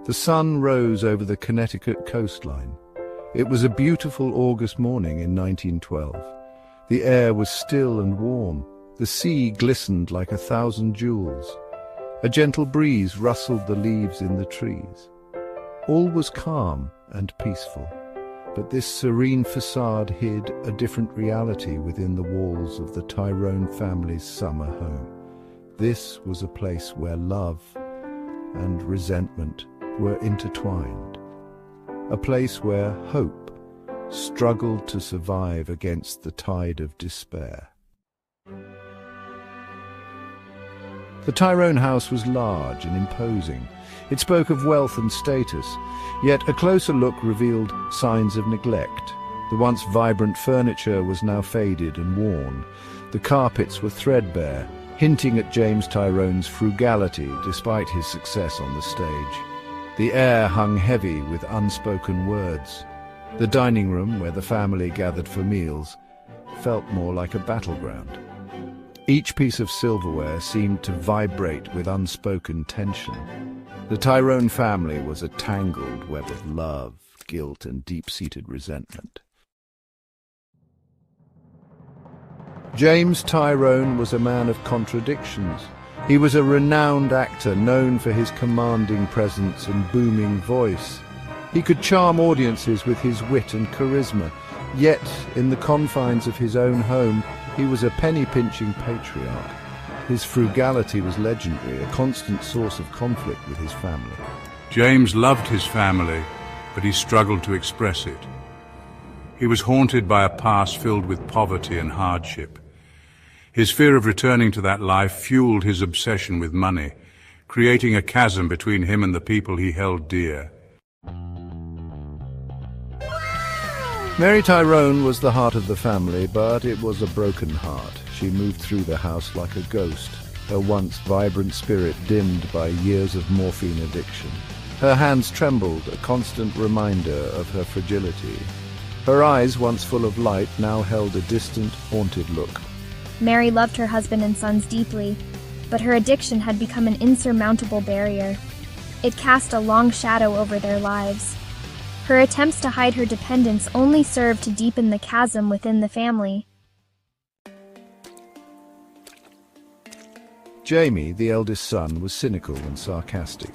The sun rose over the Connecticut coastline. It was a beautiful August morning in 1912. The air was still and warm. The sea glistened like 1,000 jewels. A gentle breeze rustled the leaves in the trees. All was calm and peaceful, but this serene facade hid a different reality within the walls of the Tyrone family's summer home. This was a place where love and resentment were intertwined. A place where hope struggled to survive against the tide of despair. The Tyrone house was large and imposing. It spoke of wealth and status, yet a closer look revealed signs of neglect. The once vibrant furniture was now faded and worn. The carpets were threadbare, hinting at James Tyrone's frugality despite his success on the stage. The air hung heavy with unspoken words. The dining room, where the family gathered for meals, felt more like a battleground. Each piece of silverware seemed to vibrate with unspoken tension. The Tyrone family was a tangled web of love, guilt, and deep-seated resentment. James Tyrone was a man of contradictions. He was a renowned actor known for his commanding presence and booming voice. He could charm audiences with his wit and charisma, yet, in the confines of his own home, he was a penny-pinching patriarch. His frugality was legendary, a constant source of conflict with his family. James loved his family, but he struggled to express it. He was haunted by a past filled with poverty and hardship. His fear of returning to that life fueled his obsession with money, creating a chasm between him and the people he held dear. Mary Tyrone was the heart of the family, but it was a broken heart. She moved through the house like a ghost, her once vibrant spirit dimmed by years of morphine addiction. Her hands trembled, a constant reminder of her fragility. Her eyes, once full of light, now held a distant, haunted look. Mary loved her husband and sons deeply, but her addiction had become an insurmountable barrier. It cast a long shadow over their lives. Her attempts to hide her dependence only served to deepen the chasm within the family. Jamie, the eldest son, was cynical and sarcastic.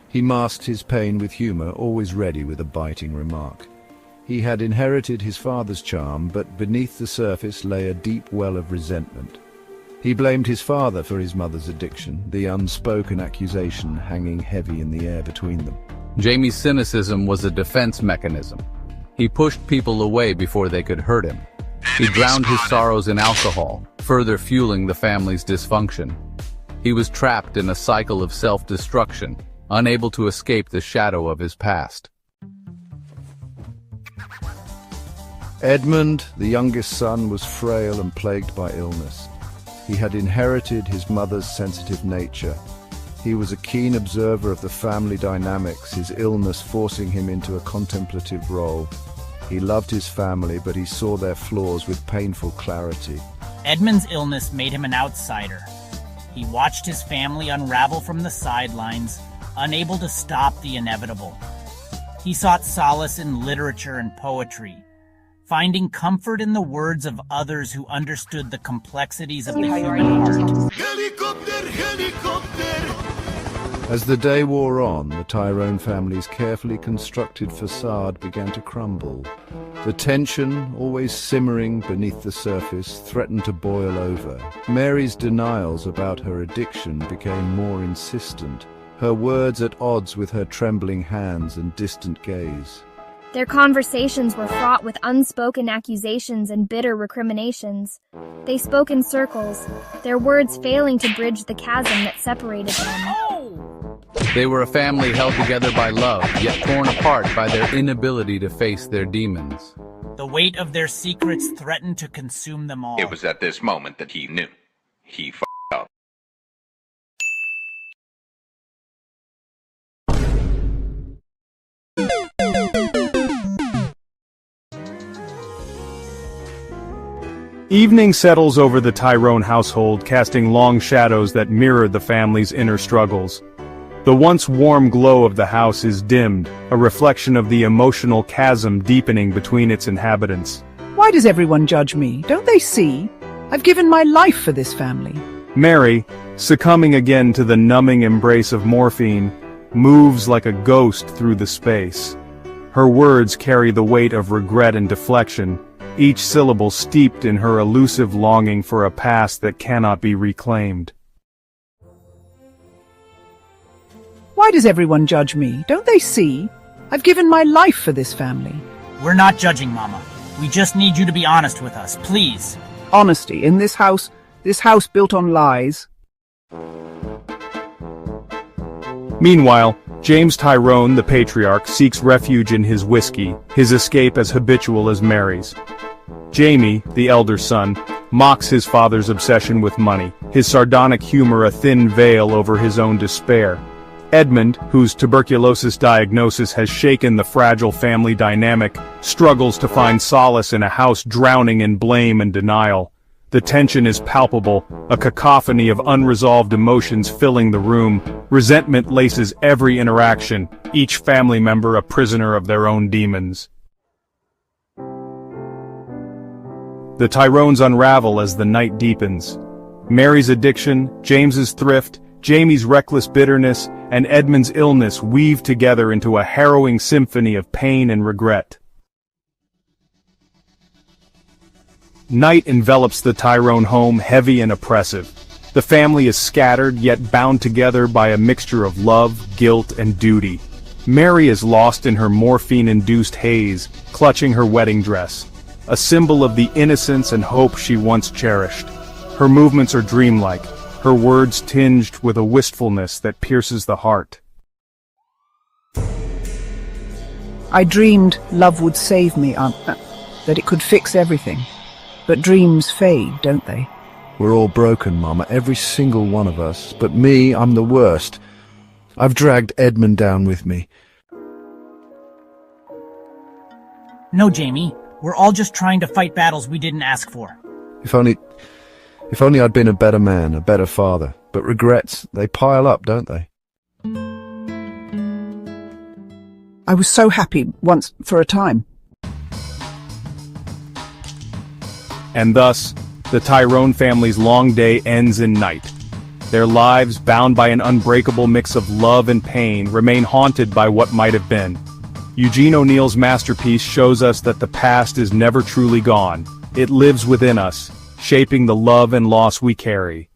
He masked his pain with humor, always ready with a biting remark. He had inherited his father's charm, but beneath the surface lay a deep well of resentment. He blamed his father for his mother's addiction, the unspoken accusation hanging heavy in the air between them. Jamie's cynicism was a defense mechanism. He pushed people away before they could hurt him. He drowned his sorrows in alcohol, further fueling the family's dysfunction. He was trapped in a cycle of self-destruction, unable to escape the shadow of his past. Edmund, the youngest son, was frail and plagued by illness. He had inherited his mother's sensitive nature. He was a keen observer of the family dynamics, his illness forcing him into a contemplative role. He loved his family, but he saw their flaws with painful clarity. Edmund's illness made him an outsider. He watched his family unravel from the sidelines, unable to stop the inevitable. He sought solace in literature and poetry, finding comfort in the words of others who understood the complexities of the human heart. Helicopter, helicopter! As the day wore on, the Tyrone family's carefully constructed facade began to crumble. The tension, always simmering beneath the surface, threatened to boil over. Mary's denials about her addiction became more insistent, her words at odds with her trembling hands and distant gaze. Their conversations were fraught with unspoken accusations and bitter recriminations. They spoke in circles, their words failing to bridge the chasm that separated them. They were a family held together by love, yet torn apart by their inability to face their demons. The weight of their secrets threatened to consume them all. It was at this moment that he knew. He f***ed up. Evening settles over the Tyrone household, casting long shadows that mirror the family's inner struggles. The once warm glow of the house is dimmed, a reflection of the emotional chasm deepening between its inhabitants. Why does everyone judge me? Don't they see? I've given my life for this family. Mary, succumbing again to the numbing embrace of morphine, moves like a ghost through the space. Her words carry the weight of regret and deflection, each syllable steeped in her elusive longing for a past that cannot be reclaimed. Why does everyone judge me? Don't they see? I've given my life for this family. We're not judging, Mama. We just need you to be honest with us, please. Honesty in this house built on lies. Meanwhile, James Tyrone, the patriarch, seeks refuge in his whiskey, his escape as habitual as Mary's. Jamie, the elder son, mocks his father's obsession with money, his sardonic humor a thin veil over his own despair. Edmund, whose tuberculosis diagnosis has shaken the fragile family dynamic, struggles to find solace in a house drowning in blame and denial. The tension is palpable, a cacophony of unresolved emotions filling the room. Resentment laces every interaction, each family member a prisoner of their own demons. The Tyrones unravel as the night deepens. Mary's addiction, James's thrift, Jamie's reckless bitterness, and Edmund's illness weave together into a harrowing symphony of pain and regret. Night envelops the Tyrone home heavy and oppressive. The family is scattered yet bound together by a mixture of love, guilt, and duty. Mary is lost in her morphine-induced haze, clutching her wedding dress, a symbol of the innocence and hope she once cherished. Her movements are dreamlike, her words tinged with a wistfulness that pierces the heart. I dreamed love would save me, that it could fix everything. But dreams fade, don't they? We're all broken, Mama, every single one of us. But me, I'm the worst. I've dragged Edmund down with me. No, Jamie. We're all just trying to fight battles we didn't ask for. If only I'd been a better man, a better father. But regrets, they pile up, don't they? I was so happy once for a time. And thus, the Tyrone family's long day ends in night. Their lives, bound by an unbreakable mix of love and pain, remain haunted by what might have been. Eugene O'Neil's masterpiece shows us that the past is never truly gone. It lives within us, shaping the love and loss we carry.